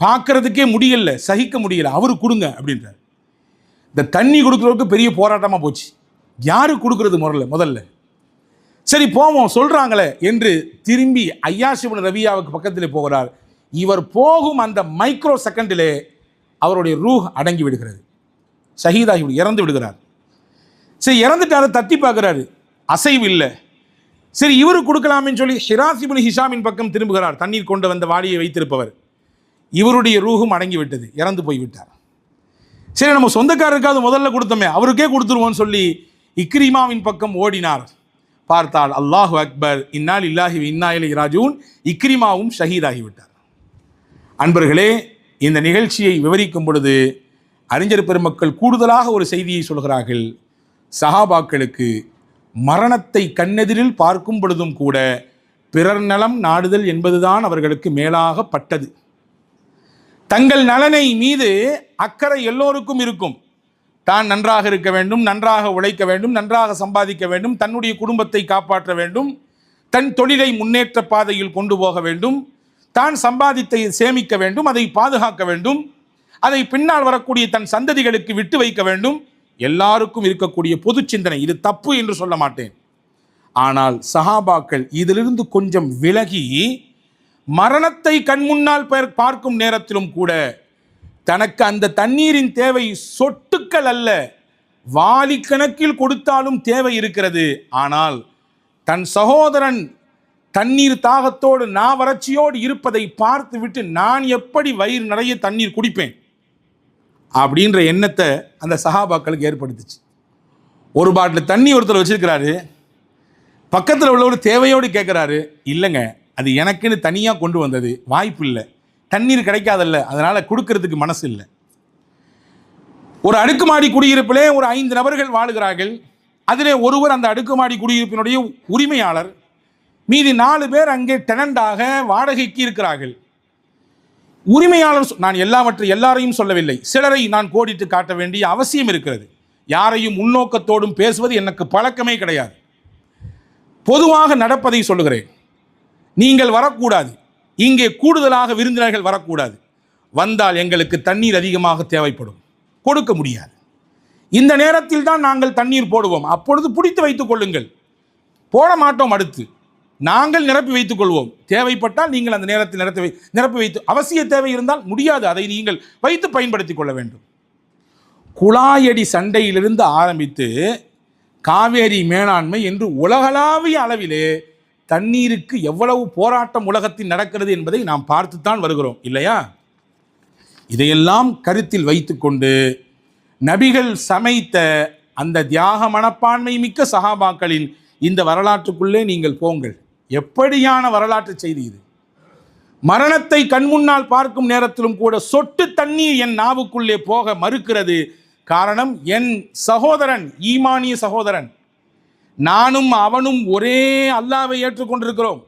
பார்க்கறதுக்கே முடியல, சகிக்க முடியல, அவரு கொடுங்க அப்படின்றார். இந்த தண்ணி கொடுக்குறதுக்கு பெரிய போராட்டமாக போச்சு. யாரு கொடுக்கறது முதல்ல? சரி போவோம் சொல்றாங்களே என்று திரும்பி ஐயாஷ் இப்னு ரபியாவுக்கு பக்கத்தில் போகிறார். இவர் போகும் அந்த மைக்ரோ செகண்டிலே அவருடைய ரூஹ் அடங்கி விடுகிறது, ஷஹீதாகி இறந்து விடுகிறார். சரி இறந்துட்டாரு, தட்டி பார்க்குறாரு, அசைவு இல்லை. சரி இவரு கொடுக்கலாம்னு சொல்லி ஹிராஸ் இப்னு ஹிஷாமின் பக்கம் திரும்புகிறார். தண்ணீர் கொண்டு வந்த வாளியை வைத்திருப்பவர், இவருடைய ரூஹும் அடங்கி விட்டது, இறந்து போய் விட்டார். சரி நம்ம சொந்தக்காரருக்காவது முதல்ல கொடுத்தோமே, அவருக்கே கொடுத்துருவோம்னு சொல்லி இக்ரிமாவின் பக்கம் ஓடினார். பார்த்தால் அல்லாஹு அக்பர், இன்னா லில்லாஹி வ இன்னா இலைஹி ராஜிஊன், இக்ரிமாவும் ஷஹீதாகிவிட்டார். அன்பர்களே, இந்த நிகழ்ச்சியை விவரிக்கும் பொழுது அறிஞர் பெருமக்கள் கூடுதலாக ஒரு செய்தியை சொல்கிறார்கள். சஹாபாக்களுக்கு மரணத்தை கண்ணெதிரில் பார்க்கும் பொழுதும் கூட பிறர் நலம் நாடுதல் என்பதுதான் அவர்களுக்கு மேலாக பட்டது. தங்கள் நலனை மீது அக்கறை எல்லோருக்கும் இருக்கும். தான் நன்றாக இருக்க வேண்டும், நன்றாக உழைக்க வேண்டும், நன்றாக சம்பாதிக்க வேண்டும், தன்னுடைய குடும்பத்தை காப்பாற்ற வேண்டும், தன் தொழிலை முன்னேற்ற பாதையில் கொண்டு போக வேண்டும், தான் சம்பாதித்தை சேமிக்க வேண்டும், அதை பாதுகாக்க வேண்டும், அதை பின்னால் வரக்கூடிய தன் சந்ததிகளுக்கு விட்டு வைக்க வேண்டும். எல்லாருக்கும் இருக்கக்கூடிய பொது சிந்தனை, இது தப்பு என்று சொல்ல மாட்டேன். ஆனால் சஹாபாக்கள் இதிலிருந்து கொஞ்சம் விலகி மரணத்தை கண்முன்னால் பார்க்கும் நேரத்திலும் கூட தனக்கு அந்த தண்ணீரின் தேவை சொட்டுக்கள் அல்ல, வாலி கணக்கில் கொடுத்தாலும் தேவை இருக்கிறது. ஆனால் தன் சகோதரன் தண்ணீர் தாகத்தோடு வறட்சியோடு இருப்பதை பார்த்து விட்டு நான் எப்படி வயிறு நிறைய தண்ணீர் குடிப்பேன் அப்படின்ற எண்ணத்தை அந்த சஹாபாக்களுக்கு ஏற்படுத்துச்சு. ஒரு பாட்டில் தண்ணி ஒருத்தர் வச்சிருக்கிறாரு, பக்கத்தில் உள்ளவர் தேவையோடு கேட்குறாரு, இல்லைங்க அது எனக்குன்னு தனியாக கொண்டு வந்தது, வாய்ப்பு இல்லை, தண்ணீர் கிடைக்காதல்ல, அதனால் கொடுக்கறதுக்கு மனசு இல்லை. ஒரு அடுக்குமாடி குடியிருப்பிலே ஒரு 5 நபர்கள் வாழுகிறார்கள். அதிலே ஒருவர் அந்த அடுக்குமாடி குடியிருப்பினுடைய உரிமையாளர், மீதி 4 பேர் அங்கே டெனண்டாக வாடகைக்கு இருக்கிறார்கள். உரிமையாளர், நான் எல்லாரையும் சொல்லவில்லை, சிலரை நான் கோடிட்டு காட்ட வேண்டிய அவசியம் இருக்கிறது. யாரையும் உள்நோக்கத்தோடும் பேசுவது எனக்கு பழக்கமே கிடையாது. பொதுவாக நடப்பதை சொல்லுகிறேன். நீங்கள் வரக்கூடாது, இங்கே கூடுதலாக விருந்தினர்கள் வரக்கூடாது, வந்தால் எங்களுக்கு தண்ணீர் அதிகமாக தேவைப்படும், கொடுக்க முடியாது. இந்த நேரத்தில் தான் நாங்கள் தண்ணீர் போடுவோம், அப்பொழுது பிடித்து வைத்துக் கொள்ளுங்கள், போட மாட்டோம், அடுத்து நாங்கள் நிரப்பி வைத்துக் கொள்வோம், தேவைப்பட்டால் நீங்கள் அந்த நேரத்தில் நிரப்பி வைத்து, அவசிய தேவை இருந்தால் முடியாது, அதை நீங்கள் வைத்து பயன்படுத்திக் கொள்ள வேண்டும். குழாயடி சண்டையிலிருந்து ஆரம்பித்து காவேரி மேலாண்மை என்று உலகளாவிய அளவிலே தண்ணீருக்கு எவ்வளவு போராட்டம் உலகத்தில் நடக்கிறது என்பதை நாம் பார்த்துத்தான் வருகிறோம் இல்லையா? இதையெல்லாம் கருத்தில் வைத்துக்கொண்டு நபிகள் சமைத்த அந்த தியாக மனப்பான்மை மிக்க சஹாபாக்களின் இந்த வரலாற்றுக்குள்ளே நீங்கள் போங்கள். எப்படியான வரலாற்று செய்தி இது! மரணத்தை கண்முன்னால் பார்க்கும் நேரத்திலும் கூட சொட்டு தண்ணீர் என் நாவுக்குள்ளே போக மறுக்கிறது. காரணம், என் சகோதரன், ஈமானிய சகோதரன், நானும் அவனும் ஒரே அல்லாவை ஏற்றுக்கொண்டிருக்கிறோம்,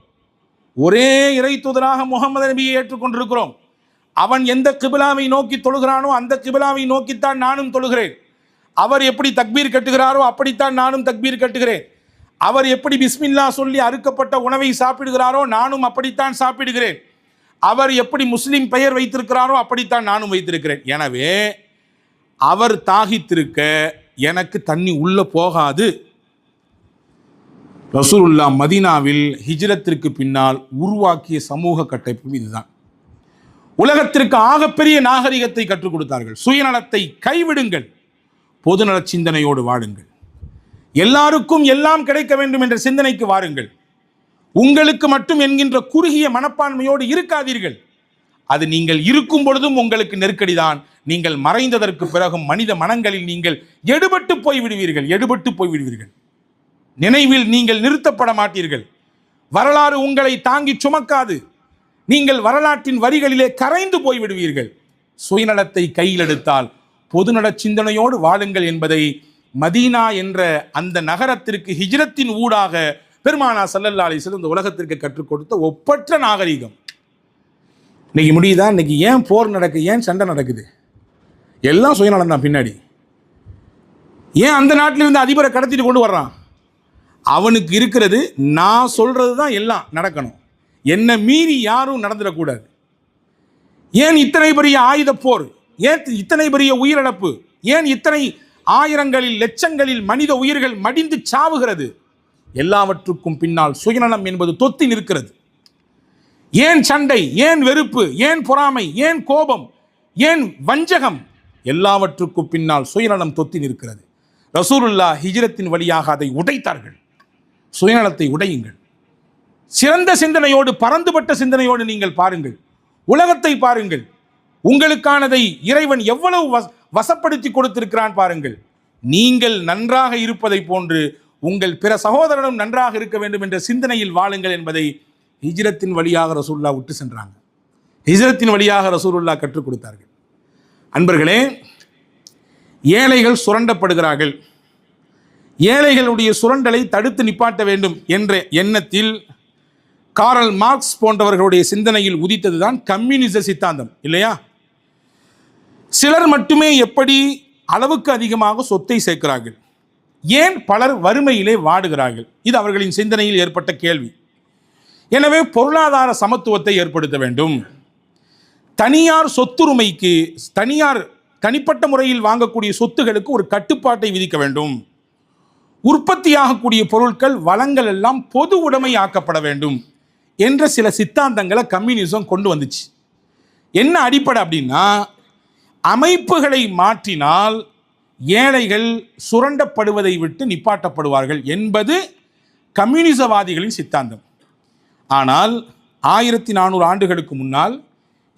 ஒரே இறை தூதராக முகமது நபியை ஏற்றுக்கொண்டிருக்கிறோம். அவன் எந்த கிபிலாவை நோக்கி தொழுகிறானோ அந்த கிபிலாவை நோக்கித்தான் நானும் தொழுகிறேன். அவர் எப்படி தக்பீர் கட்டுகிறாரோ அப்படித்தான் நானும் தக்பீர் கட்டுகிறேன். அவர் எப்படி பிஸ்மில்லா சொல்லி அறுக்கப்பட்ட உணவை சாப்பிடுகிறாரோ நானும் அப்படித்தான் சாப்பிடுகிறேன். அவர் எப்படி முஸ்லிம் பெயர் வைத்திருக்கிறாரோ அப்படித்தான் நானும் வைத்திருக்கிறேன். எனவே அவர் தாகித்திருக்க எனக்கு தண்ணி உள்ள போகாது. ரசூலுல்லாஹ் மதீனாவில் ஹிஜ்ரத்திற்கு பின்னால் உருவாக்கிய சமூக கட்டமைப்பு இதுதான். உலகத்திற்கு ஆகப்பெரிய நாகரிகத்தை கற்றுக் கொடுத்தார்கள். சுயநலத்தை கைவிடுங்கள், பொதுநல சிந்தனையோடு வாழுங்கள், எல்லாருக்கும் எல்லாம் கிடைக்க வேண்டும் என்ற சிந்தனைக்கு வாருங்கள், உங்களுக்கு மட்டும் என்கின்ற குறுகிய மனப்பான்மையோடு இருக்காதீர்கள். அது நீங்கள் இருக்கும் பொழுதும் உங்களுக்கு நெருக்கடிதான், நீங்கள் மறைந்ததற்கு பிறகும் மனித மனங்களில் நீங்கள் எடுபட்டு போய்விடுவீர்கள். நினைவில் நீங்கள் நிறுத்தப்பட மாட்டீர்கள். வரலாறு உங்களை தாங்கி சுமக்காது. நீங்கள் வரலாற்றின் வரிகளிலே கரைந்து போய்விடுவீர்கள். சுயநலத்தை கையில் எடுத்தால் பொதுநல சிந்தனையோடு வாழுங்கள் என்பதை மதீனா என்ற அந்த நகரத்திற்கு ஹிஜ்ரத்தின் ஊடாக பெருமானார் ஸல்லல்லாஹு அலைஹி வஸல்லம் இந்த உலகத்திற்கு கற்றுக் கொடுத்த ஒப்பற்ற நாகரீகம். இன்னைக்கு முடியுதா? இன்னைக்கு ஏன் போர் நடக்குது, ஏன் சண்டை நடக்குது? எல்லாம் சுயநலம் தான் பின்னாடி. ஏன் அந்த நாட்டிலிருந்து அதிபரை கடத்திட்டு கொண்டு வர்றான்? அவனுக்கு இருக்கிறது நான் சொல்றது தான் எல்லாம் நடக்கணும், என்னை மீறி யாரும் நடந்துடக்கூடாது. ஏன் இத்தனை பெரிய ஆயுத போர்? ஏன் இத்தனை பெரிய உயிரிழப்பு? ஏன் இத்தனை ஆயிரங்களில் லட்சங்களில் மனித உயிர்கள் மடிந்து சாவுகிறது? எல்லாவற்றுக்கும் பின்னால் சுயநலம் என்பது தொத்தி நிற்கிறது. ஏன் சண்டை, ஏன் வெறுப்பு, ஏன் பொறாமை, ஏன் கோபம், ஏன் வஞ்சகம்? எல்லாவற்றுக்கும் பின்னால் சுயநலம் தொத்தி நிற்கிறது. ரசூலுல்லாஹ் ஹிஜ்ரத்தின் வழியாக அதை உடைத்தார்கள். சுயநலத்தை உடையுங்கள். சிறந்த சிந்தனையோடு, பரந்துபட்ட சிந்தனையோடு நீங்கள் பாருங்கள், உலகத்தை பாருங்கள். உங்களுக்கானதை இறைவன் எவ்வளவு வசப்படுத்தி கொடுத்திருக்கிறான் பாருங்கள். நீங்கள் நன்றாக இருப்பதை போன்று உங்கள் பிற சகோதரனும் நன்றாக இருக்க வேண்டும் என்ற சிந்தனையில் வாழுங்கள் என்பதை ஹிஜ்ரத்தின் வழியாக ரசூலுல்லாஹ் விட்டு சென்றாங்க. ஹிஜ்ரத்தின் வழியாக ரசூலுல்லாஹ் கற்றுக் கொடுத்தார்கள். அன்பர்களே, ஏழைகள் சுரண்டப்படுகிறார்கள். ஏழைகளுடைய சுரண்டலை தடுத்து நிப்பாட்ட வேண்டும் என்ற எண்ணத்தில் காரல் மார்க்ஸ் போன்றவர்களுடைய சிந்தனையில் உதித்ததுதான் கம்யூனிச சித்தாந்தம், இல்லையா? சிலர் மட்டுமே எப்படி அளவுக்கு அதிகமாக சொத்தை சேர்க்கிறார்கள்? ஏன் பலர் வறுமையிலே வாடுகிறார்கள்? இது அவர்களின் சிந்தனையில் ஏற்பட்ட கேள்வி. எனவே பொருளாதார சமத்துவத்தை ஏற்படுத்த வேண்டும். தனியார் சொத்துரிமைக்கு, தனிப்பட்ட முறையில் வாங்கக்கூடிய சொத்துகளுக்கு ஒரு கட்டுப்பாட்டை விதிக்க வேண்டும். உற்பத்தியாகக்கூடிய பொருட்கள், வளங்கள் எல்லாம் பொது உடைமை ஆக்கப்பட வேண்டும் என்ற சில சித்தாந்தங்களை கம்யூனிசம் கொண்டு வந்துச்சு. என்ன அடிப்படை அப்படின்னா, அமைப்புகளை மாற்றினால் ஏழைகள் சுரண்டப்படுவதை விட்டு நிப்பாட்டப்படுவார்கள் என்பது கம்யூனிசவாதிகளின் சித்தாந்தம். ஆனால் 1400 ஆண்டுகளுக்கு முன்னால்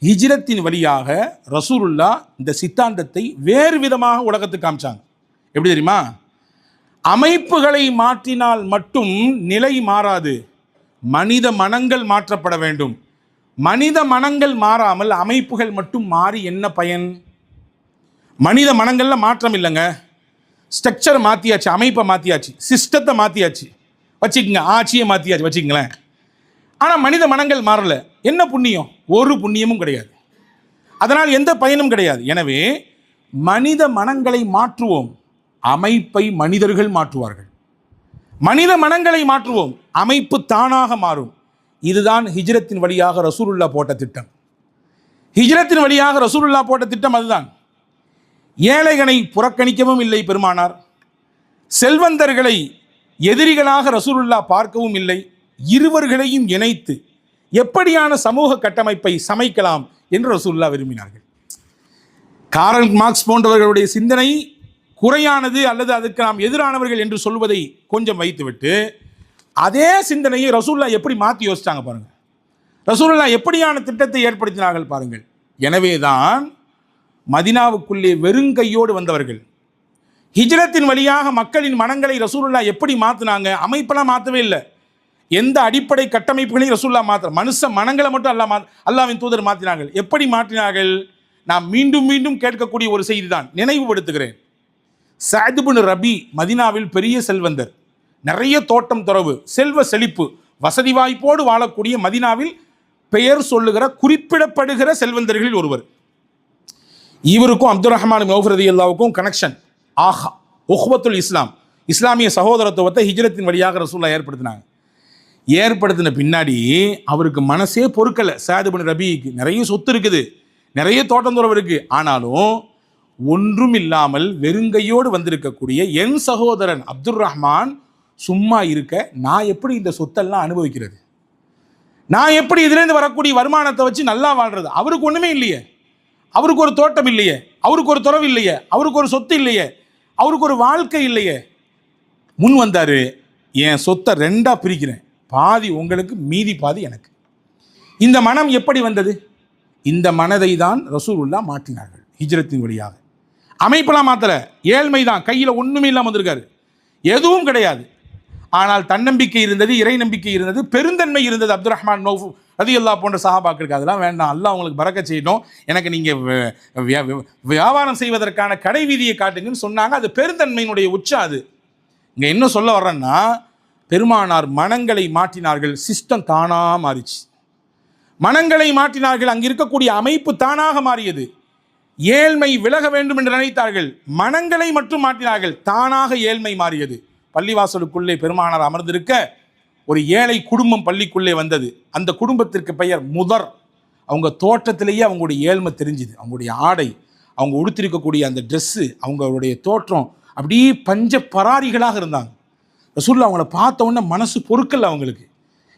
ஹிஜ்ரத்தின் வழியாக ரசூலுல்லாஹ் இந்த சித்தாந்தத்தை வேறு விதமாக உலகத்துக்கு காமிச்சாங்க. எப்படி தெரியுமா? அமைப்புகளை மாற்றினால் மட்டும் நிலை மாறாது, மனித மனங்கள் மாற்றப்பட வேண்டும். மனித மனங்கள் மாறாமல் அமைப்புகள் மட்டும் மாறி என்ன பயன்? மனித மனங்கள்ல மாற்றம் இல்லைங்க. ஸ்ட்ரக்சர் மாற்றியாச்சு, அமைப்பை மாற்றியாச்சு, சிஸ்டத்தை மாற்றியாச்சு வச்சுக்கோங்க, ஆட்சியை மாற்றியாச்சு வச்சுக்கங்களேன். ஆனால் மனித மனங்கள் மாறல. என்ன புண்ணியம்? ஒரு புண்ணியமும் கிடையாது. அதனால் எந்த பயனும் கிடையாது. எனவே மனித மனங்களை மாற்றுவோம், அமைப்பை மனிதர்கள் மாற்றுவார்கள். மனித மனங்களை மாற்றுவோம், அமைப்பு தானாக மாறும். இதுதான் ஹிஜ்ரத்தின் வழியாக ரசூலுல்லாஹ் போட்ட திட்டம். ஹிஜ்ரத்தின் வழியாக ரசூலுல்லாஹ் போட்ட திட்டம் அதுதான். ஏழைகளை புறக்கணிக்கவும் இல்லை பெருமானார், செல்வந்தர்களை எதிரிகளாக ரசூலுல்லாஹ் பார்க்கவும் இல்லை. இருவர்களையும் இணைத்து எப்படியான சமூக கட்டமைப்பை சமைக்கலாம் என்று ரசூலுல்லாஹ் விரும்பினார்கள். காரல் மார்க்ஸ் போன்றவர்களுடைய சிந்தனை குறையானது அல்லது அதுக்கு நாம் எதிரானவர்கள் என்று சொல்வதை கொஞ்சம் வைத்துவிட்டு, அதே சிந்தனையை ரசூலுல்லாஹ் எப்படி மாற்றி யோசிச்சாங்க பாருங்கள். ரசூலுல்லாஹ் எப்படியான திட்டத்தை ஏற்படுத்தினார்கள் பாருங்கள். எனவேதான் மதீனாவுக்குள்ளே வெறுங்கையோடு வந்தவர்கள் ஹிஜ்ரத்தின் வழியாக மக்களின் மனங்களை ரசூலுல்லாஹ் எப்படி மாற்றினாங்க? அமைப்பெல்லாம் மாற்றவே இல்லை. எந்த அடிப்படை கட்டமைப்புகளையும் ரசூலுல்லாஹ் மாற்ற, மனுஷ மனங்களை மட்டும் அல்லாஹ்வின் தூதர் மாற்றினார்கள். எப்படி மாற்றினார்கள்? நாம் மீண்டும் மீண்டும் கேட்கக்கூடிய ஒரு செய்தி தான், நினைவுபடுத்துகிறேன். சஅத் இப்னு ரபி மதீனாவில் பெரிய செல்வந்தர், நிறைய தோட்டம் துறவு, செல்வ செழிப்பு, வசதி வாய்ப்போடு வாழக்கூடிய மதீனாவில் பெயர் சொல்லுகிற குறிப்பிடப்படுகிற செல்வந்தர்களில் ஒருவர். இவருக்கும் அப்துல் ரஹ்மான் இப்னு அவ்ஃப் ரலியல்லாஹுக்கும் கனெக்ஷன். ஆஹா, உஹ்வத்துல் இஸ்லாம், இஸ்லாமிய சகோதரத்துவத்தை ஹிஜ்ரத்தின் வழியாக ரசூலுல்லாஹ் ஏற்படுத்தினாங்க. ஏற்படுத்தின பின்னாடி அவருக்கு மனசே பொறுக்கலை. சஅத் இப்னு ரபிக்கு நிறைய சொத்து இருக்குது, நிறைய தோட்டம் துறவு இருக்குது. ஆனாலும் ஒன்றும் இல்லாமல் வெறுங்கையோடு வந்திருக்கக்கூடிய என் சகோதரன் அப்துல் ரஹ்மான் சும்மா இருக்க, நான் எப்படி இந்த சொத்தெல்லாம் அனுபவிக்கிறது? நான் எப்படி இதுலேருந்து வரக்கூடிய வருமானத்தை வச்சு நல்லா வாழ்றது? அவருக்கு ஒன்றுமே இல்லையே, அவருக்கு ஒரு தோட்டம் இல்லையே, அவருக்கு ஒரு துறவு இல்லையே, அவருக்கு ஒரு சொத்து இல்லையே, அவருக்கு ஒரு வாழ்க்கை இல்லையே. முன் வந்தார், என் சொத்தை 2ஆக பிரிக்கிறேன், பாதி உங்களுக்கு மீதி பாதி எனக்கு. இந்த மனம் எப்படி வந்தது? இந்த மனதை தான் ரசூலுல்லாஹ் மாற்றினார்கள் ஹிஜ்ரத்தின் வழியாக. அமைப்பெல்லாம் மாத்தல, ஏழ்மை தான், கையில் ஒன்றுமே இல்லாமல் வந்திருக்காரு, எதுவும் கிடையாது. ஆனால் தன்னம்பிக்கை இருந்தது, இறை நம்பிக்கை இருந்தது, பெருந்தன்மை இருந்தது. அப்துல் ரஹ்மான் நௌஃப் ரலியல்லாஹு போன்ற சஹாபாக்களுக்கு அதெல்லாம் வேண்டாம், அல்லாஹ் உங்களுக்கு பரக்கத் செய்யணும், எனக்கு நீங்கள் வியாபாரம் செய்வதற்கான கடை வீதியை காட்டுங்கன்னு சொன்னாங்க. அது பெருந்தன்மையினுடைய உச்சம். அது இங்கே என்ன சொல்ல வர்றேன்னா, பெருமானார் மனங்களை மாற்றினார்கள், சிஸ்டம் தானாக மாறிச்சு. மனங்களை மாற்றினார்கள், அங்கே இருக்கக்கூடிய அமைப்பு தானாக மாறியது. ஏழ்மை விலக வேண்டும் என்று நினைத்தார்கள், மனங்களை மட்டும் மாற்றினார்கள், தானாக ஏழ்மை மாறியது. பள்ளிவாசலுக்குள்ளே பெருமானார் அமர்ந்திருக்க ஒரு ஏழை குடும்பம் பள்ளிக்குள்ளே வந்தது. அந்த குடும்பத்திற்கு பெயர் முதர். அவங்க தோற்றத்திலேயே அவங்களுடைய ஏழ்மை தெரிஞ்சுது. அவங்களுடைய ஆடை, அவங்க உடுத்திருக்கக்கூடிய அந்த ட்ரெஸ்ஸு, அவங்களுடைய தோற்றம் அப்படியே பஞ்ச பராரிகளாக இருந்தாங்க. ரசூலுல்லாஹ் அவங்கள பார்த்த உடனே மனசு பொறுக்கல அவங்களுக்கு.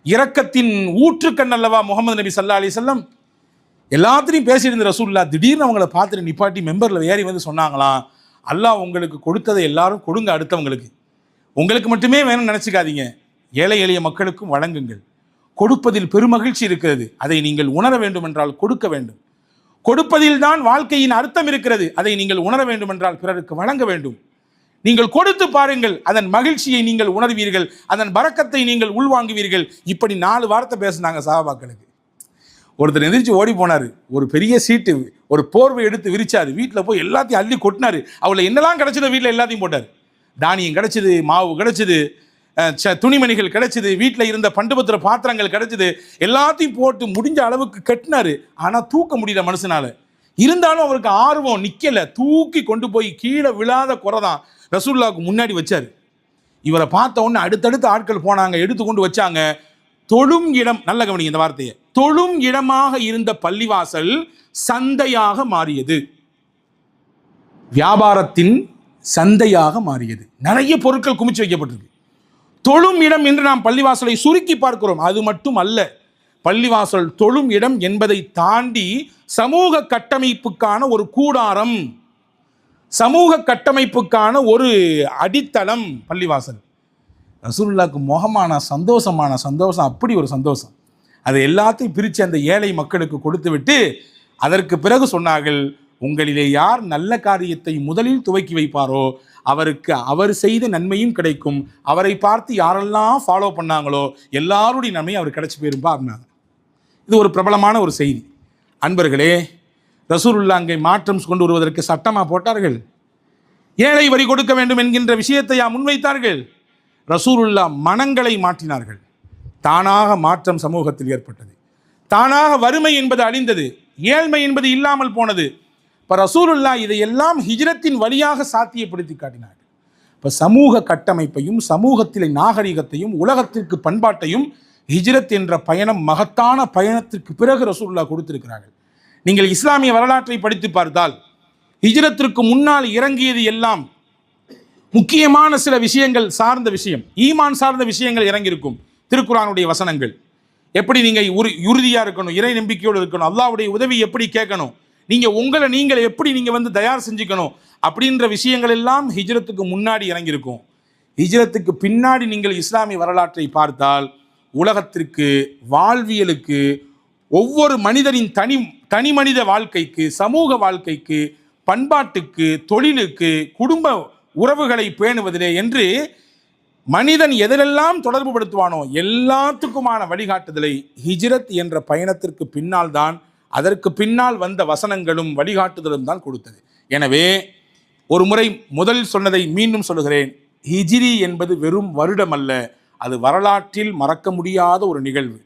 இரக்கத்தின் ஊற்றுக்கண் அல்லவா முகமது நபி ஸல்லல்லாஹு அலைஹி வஸல்லம். எல்லாத்தையும் பேசியிருந்த ரசூலுல்லாஹ் திடீர்னு அவங்கள பார்த்துட்டு நிப்பாட்டி மெம்பரில் ஏறி வந்து சொன்னாங்களாம், அல்லாஹ் உங்களுக்கு கொடுத்ததை எல்லாரும் கொடுங்க, அடுத்தவங்களுக்கு, உங்களுக்கு மட்டுமே வேணும்னு நினச்சிக்காதீங்க, ஏழை எளிய மக்களுக்கும் வழங்குங்கள். கொடுப்பதில் பெருமகிழ்ச்சி இருக்கிறது, அதை நீங்கள் உணர வேண்டும் என்றால் கொடுக்க வேண்டும். கொடுப்பதில் தான் வாழ்க்கையின் அர்த்தம் இருக்கிறது, அதை நீங்கள் உணர வேண்டும் என்றால் பிறருக்கு வழங்க வேண்டும். நீங்கள் கொடுத்து பாருங்கள், அதன் மகிழ்ச்சியை நீங்கள் உணர்வீர்கள், அதன் பரக்கத்தை நீங்கள் உள்வாங்குவீர்கள். இப்படி 4 வார்த்தை பேசினாங்க சஹாபாக்களுக்கு. ஒருத்தர் எந்திரிச்சு ஓடி போனார், ஒரு பெரிய சீட்டு, ஒரு போர்வை எடுத்து விரிச்சார், வீட்டில் போய் எல்லாத்தையும் அள்ளி கொட்டினார். அவளை என்னெல்லாம் கிடைச்சதோ வீட்டில் எல்லாத்தையும் போட்டார். தானியம் கிடைச்சிது, மாவு கிடைச்சிது, துணிமணிகள் கிடைச்சிது, வீட்டில் இருந்த பண்டுபத்திர பாத்திரங்கள் கிடைச்சிது, எல்லாத்தையும் போட்டு முடிஞ்ச அளவுக்கு கட்டினார். ஆனால் தூக்க முடியல மனுஷனால. இருந்தாலும் அவருக்கு ஆர்வம் நிற்கலை, தூக்கி கொண்டு போய் கீழே விழாத குறை தான் ரசூலுல்லாஹ்வுக்கு முன்னாடி வச்சார். இவரை பார்த்த உடனே அடுத்தடுத்து ஆட்கள் போனாங்க, எடுத்து கொண்டு வச்சாங்க. தொழும் இடம், நல்ல கவனிங்க இந்த வார்த்தையை, தொழும் இடமாக இருந்த பள்ளிவாசல் சந்தையாக மாறியது, வியாபாரத்தின் சந்தையாக மாறியது. நிறைய பொருட்கள் குமிச்சு வைக்கப்பட்டிருக்கு. தொழும் இடம் என்று நாம் பள்ளிவாசலை சுருக்கி பார்க்கிறோம். அது மட்டும் அல்ல, பள்ளிவாசல் தொழும் இடம் என்பதை தாண்டி சமூக கட்டமைப்புக்கான ஒரு கூடாரம், சமூக கட்டமைப்புக்கான ஒரு அடித்தளம் பள்ளிவாசல். ரசூலுல்லாஹ்வுக்கு முகமான சந்தோஷம், அப்படி ஒரு சந்தோஷம். அதை எல்லாத்தையும் பிரித்து அந்த ஏழை மக்களுக்கு கொடுத்து விட்டு அதற்கு பிறகு சொன்னார்கள், உங்களிலே யார் நல்ல காரியத்தை முதலில் துவக்கி வைப்பாரோ அவருக்கு அவர் செய்த நன்மையும் கிடைக்கும், அவரை பார்த்து யாரெல்லாம் ஃபாலோ பண்ணாங்களோ எல்லாருடைய நன்மையும் அவர் கிடைச்சி போயிருப்பா அப்படின்னாங்க. இது ஒரு பிரபலமான ஒரு செய்தி. அன்பர்களே, ரசூலுல்லாஹ் அங்கே மாற்றம் கொண்டு வருவதற்கு சட்டமாக போட்டார்கள். ஏழை வரி கொடுக்க வேண்டும் என்கின்ற விஷயத்தை முன்வைத்தார்கள். ரசூலுல்லாஹ் மனங்களை மாற்றினார்கள். தானாக மாற்றம் சமூகத்தில் ஏற்பட்டது. தானாக வறுமை என்பது அழிந்தது, ஏழ்மை என்பது இல்லாமல் போனது. இப்போ ரசூலுல்லாஹ் இதையெல்லாம் ஹிஜ்ரத்தின் வழியாக சாத்தியப்படுத்தி காட்டினார்கள். இப்போ சமூக கட்டமைப்பையும் சமூகத்திலே நாகரிகத்தையும் உலகத்திற்கு பண்பாட்டையும் ஹிஜ்ரத் என்ற பயணம், மகத்தான பயணத்திற்கு பிறகு ரசூலுல்லாஹ் கொடுத்திருக்கிறார்கள். நீங்கள் இஸ்லாமிய வரலாற்றை படித்து பார்த்தால் ஹிஜ்ரத்திற்கு முன்னால் இறங்கியது எல்லாம் முக்கியமான சில விஷயங்கள் சார்ந்த விஷயம், ஈமான் சார்ந்த விஷயங்கள் இறங்கியிருக்கும். திருக்குர்ஆனுடைய வசனங்கள், எப்படி நீங்கள் உறுதியாக இருக்கணும், இறை நம்பிக்கையோடு இருக்கணும், அல்லாஹ்வுடைய உதவி எப்படி கேட்கணும், உங்களை நீங்கள் எப்படி தயார் செஞ்சுக்கணும் அப்படின்ற விஷயங்கள் எல்லாம் ஹிஜ்ரத்துக்கு முன்னாடி இறங்கியிருக்கும். ஹிஜ்ரத்துக்கு பின்னாடி நீங்கள் இஸ்லாமிய வரலாற்றை பார்த்தால் உலகத்திற்கு, வாழ்வியலுக்கு, ஒவ்வொரு மனிதனின் தனி மனித வாழ்க்கைக்கு, சமூக வாழ்க்கைக்கு, பண்பாட்டுக்கு, தொழிலுக்கு, குடும்ப உறவுகளை பேணுவதிலே என்று மனிதன் எதிலெல்லாம் தொடர்பு படுத்துவானோ எல்லாத்துக்குமான வழிகாட்டுதலை ஹிஜ்ரத் என்ற பயணத்திற்கு பின்னால் தான், அதற்கு பின்னால் வந்த வசனங்களும் வழிகாட்டுதலும் தான் கொடுத்தது. எனவே ஒரு முறை முதலில் சொன்னதை மீண்டும் சொல்லுகிறேன், ஹிஜ்ரி என்பது வெறும் வருடம் அல்ல, அது வரலாற்றில் மறக்க முடியாத ஒரு நிகழ்வு.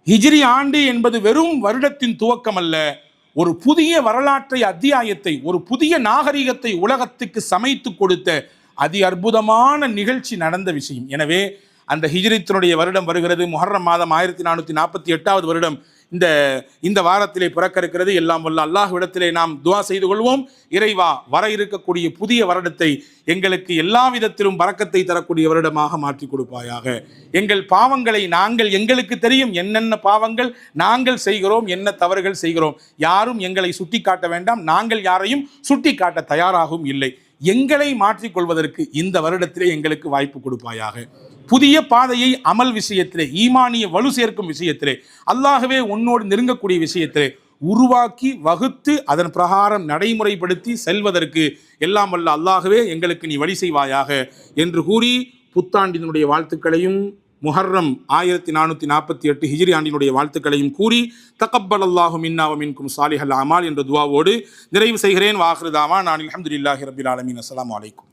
ஹிஜ்ரி ஆண்டு என்பது வெறும் வருடத்தின் துவக்கம் அல்ல, ஒரு புதிய வரலாற்றை, அத்தியாயத்தை, ஒரு புதிய நாகரிகத்தை உலகத்துக்கு சமைத்து கொடுத்த அதி அற்புதமான நிகழ்ச்சி நடந்த விஷயம். எனவே அந்த ஹிஜ்ரத்தினுடைய வருடம் வருகிறது, முஹர்ரம் மாதம் 1448வது வருடம் இந்த வாரத்திலே பிறக்க இருக்கிறது. எல்லாம் வல்ல அல்லாஹ்விடத்திலே நாம் துஆ செய்து கொள்வோம். இறைவா, வர இருக்கக்கூடிய புதிய வருடத்தை எங்களுக்கு எல்லா விதத்திலும் பரக்கத்தை தரக்கூடிய வருடமாக மாற்றி கொடுப்பாயாக. எங்கள் பாவங்களை எங்களுக்கு தெரியும், என்னென்ன பாவங்கள் நாங்கள் செய்கிறோம், என்ன தவறுகள் செய்கிறோம். யாரும் எங்களை சுட்டி காட்ட வேண்டாம், நாங்கள் யாரையும் சுட்டி காட்ட தயாராகவும் இல்லை. எங்களை மாற்றிக்கொள்வதற்கு இந்த வருடத்திலே எங்களுக்கு வாய்ப்பு கொடுப்பாயாக. புதிய பாதையை அமல் விஷயத்திலே, ஈமானிய வலு சேர்க்கும் விஷயத்திலே, அல்லாஹ்வே உன்னோடு நெருங்கக்கூடிய விஷயத்திலே, உருவாக்கி வகுத்து அதன் பிரகாரம் நடைமுறைப்படுத்தி செல்வதற்கு எல்லாம் வல்ல அல்லாஹ்வே எங்களுக்கு நீ வழி செய்வாயாக என்று கூறி புத்தாண்டினுடைய வாழ்த்துக்களையும் முஹர்ரம் 1448 ஹிஜ்ரி ஆண்டினுடைய வாழ்த்துக்களையும் கூறி தகப்பல் அல்லாஹு மின்னா வ மின்கும் சாலிஹல் அமால் என்ற துவாவோடு நிறைவு செய்கிறேன். வாஹிரு தாவானா அல்ஹம்துலில்லாஹி ரப்பில் ஆலமீன். அஸ்ஸலாமு அலைக்கும்.